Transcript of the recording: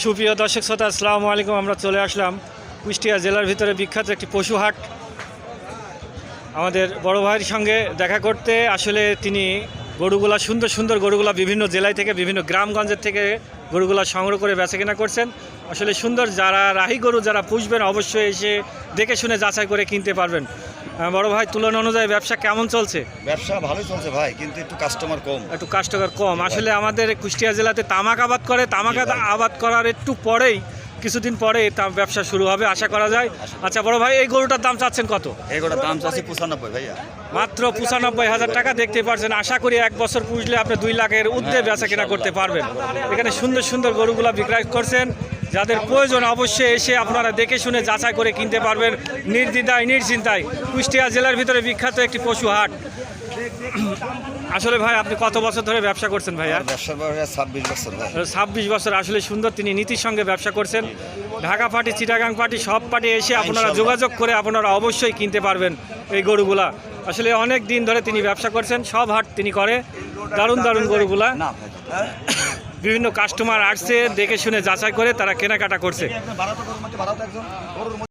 সুপ্রিয় দর্শক শ্রোতা, আসসালামু আলাইকুম। আমরা চলে আসলাম কুষ্টিয়া জেলার ভিতরে বিখ্যাত একটি পশু হাট। আমাদের বড় ভাইয়ের সঙ্গে দেখা করতে আসলে তিনি গরুগুলা সুন্দর সুন্দর গরুগুলা বিভিন্ন জেলায় থেকে বিভিন্ন গ্রামগঞ্জের থেকে গরুগুলা সংগ্রহ করে বেচাকেনা করছেন। আসলে সুন্দর, যারা রাহি গরু যারা পুষবেন অবশ্যই এসে দেখে শুনে যাচাই করে কিনতে পারবেন। বড় ভাই, তুলনা অনুযায়ী ব্যবসা কেমন চলছে? ব্যবসা ভালোই চলছে ভাই, কিন্তু একটু কাস্টমার কম। একটু কাস্টমার কম। আসলে আমাদের কুষ্টিয়া জেলাতে তামাক আবাদ করে, তামাক আবাদ করার একটু পরেই কিছুদিন পরে ব্যবসা শুরু হবে আশা করা যায়। আচ্ছা বড় ভাই, এই গরুটার দাম চাচ্ছেন কত? এগুলোর দাম চাচ্ছি 95 ভাইয়া। মাত্র 95,000 টাকা। দেখতে পাচ্ছেন, আশা করি 1 বছর পুষলে আপনি 2 লাখের ঊর্ধ্বে বেচা কেনা করতে পারবেন। এখানে সুন্দর সুন্দর গরুগুলা বিক্রয় করছেন। যাদের প্রয়োজন অবশ্যই এসে আপনারা দেখে শুনে যাচাই করে কিনতে পারবেন নির্দ্বিধায় নিশ্চিন্তায়। কুষ্টিয়া জেলার ভিতরে বিখ্যাত একটি পশু হাট। আসলে ভাই, আপনি কত বছর ধরে ব্যবসা করছেন ভাইয়া? ব্যবসার বয়স 26 বছর ভাই। 26 বছর। আসলে সুন্দর, তিনি নীতির সঙ্গে ব্যবসা করছেন। ঢাকা পার্টি, চিটাগাং পার্টি, সব পার্টি এসে আপনারা যোগাযোগ করে আপনারা অবশ্যই কিনতে পারবেন এই গরুগুলা। আসলে অনেক দিন ধরে তিনি ব্যবসা করছেন, সব হাট তিনি করে। দারুণ দারুণ গরুগুলা। বিভিন্ন কাস্টমার আসছে, দেখে শুনে যাচাই করে তারা কেনাকাটা করছে।